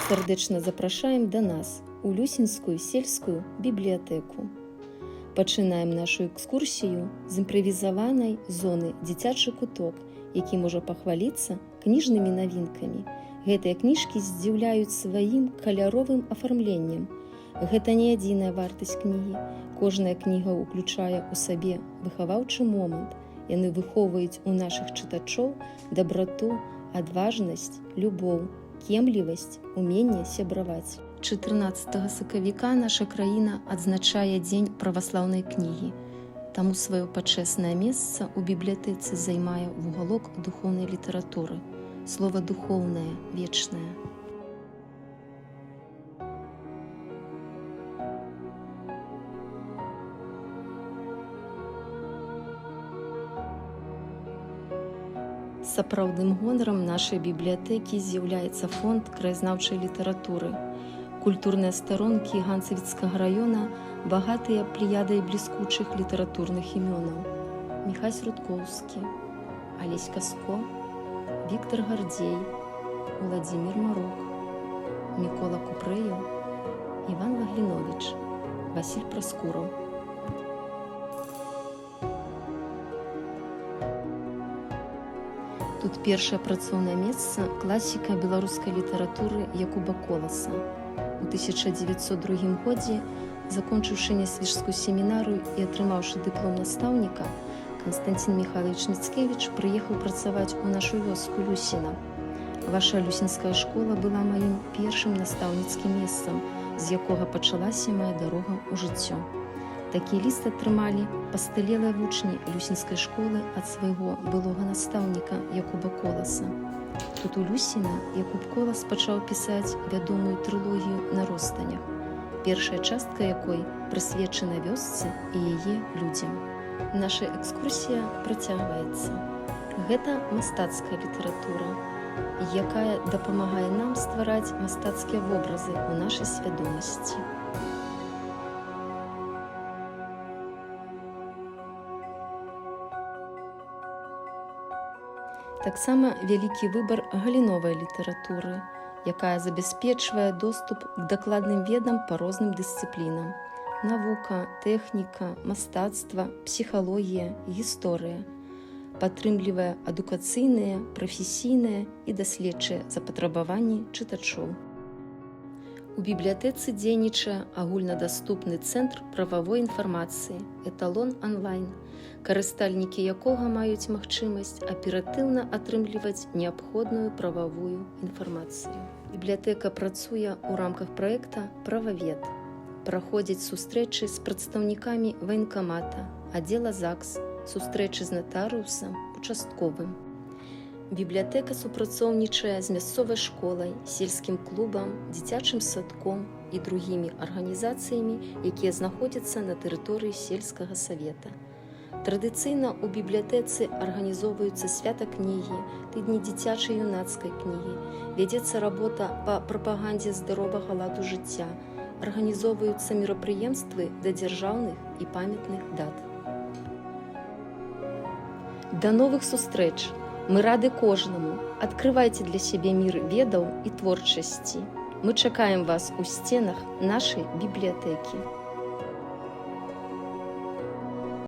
Сардэчна запрашаем да нас у Люсінскую сельскую бібліятэку. Пачынаем нашу экскурсію з імправізаванай зоны дзіцячы куток, які можа пахваліцца кніжнымі навінкамі. Гэтыя кніжкі здзіўляюць сваім каляровым афармленнем. Гэта не адзіная вартасць кнігі. Кожная кніга ўключае ў сабе выхаваўчы момант. Яны выхоўваюць у нашых чытачоў дабрату, адважнасць, любоў, кемлівасць, уменне сябраваць. 14 сакавіка наша краіна адзначае Дзень праваслаўнай кнігі. Таму сваё пачэснае месца ў бібліятэцы займае вугалок духоўнай літаратуры. Слова духоўнае, вечнае. Сапраўдным гонарам нашай бібліятэкі з'яўляецца фонд краязнаўчай літаратуры. Культурныя старонкі Ганцавіцкага раёна багатыя плеядай бліскучых літаратурных імёнаў. Міхась Рудкоўскі, Алесь Каско, Віктар Гардзей, Уладзімір Марук, Мікола Купрэеў, Іван Вагліновіч, Васіль Праскураў. Тут першае працоўнае месца класіка беларускай літаратуры Якуба Коласа. У 1902 годзе, закончыўшы нясвіжскую семінарыю і атрымаўшы дыплом настаўніка, Канстанцін Міхайлович Міцкевіч прыехаў працаваць у нашу вёску Люсіна. Ваша люсінская школа была маім першым настаўніцкім месцам, з якога пачалася мая дарога ў жыццё. Такі ліст атрымалі пасталелыя вучні люсінскай школы ад свайго былога настаўніка Якуба Коласа. Тут у Люсіна Якуб Колас пачаў пісаць вядомую трылогію на ростанях, першая частка якой прысвечана вёсцы і яе людзям. Наша экскурсія працягваецца. Гэта мастацкая літаратура, якая дапамагае нам ствараць мастацкія вобразы ў нашай свядомасці. Таксама вялікі выбар галіновай літаратуры, якая забяспечвае доступ к дакладным ведам па розным дысцыплінам. Навука, тэхніка, мастацтва, псіхалогія, гісторыя. Падтрымлівае адукацыйныя, прафесійныя і даследчыя запатрабаванні чытачоў. У бібліятэцы дзейнічае агульнадаступны цэнтр прававой інфармацыі «Эталон онлайн», карыстальнікі якога маюць магчымасць аператыўна атрымліваць неабходную прававую інфармацыю. Бібліятэка працуе ў рамках праекта «Прававед». Праходзяць сустрэчы з прадстаўнікамі ваенкамата, аддзела ЗАГС, сустрэчы з натарыусам, участковым. Бібліятэка супрацоўнічае з мясцовай школай, сельскім клубам, дзіцячым садком і другімі арганізацыямі, якія знаходзяцца на тэрыторыі сельскага савета. Традыцыйна ў бібліятэцы арганізоўваюцца свята кнігі, тыдні дзіцячай юнацкай кнігі, вядзецца работа па прапагандзе здаровага ладу жыцця, арганізоўваюцца мерапрыемствы да дзяржаўных і памятных дат. Да новых сустрэч! Мы рады кожнаму. Адкрывайце для сябе мір ведаў і творчасці. Мы чакаем вас у сценах нашай бібліятэкі.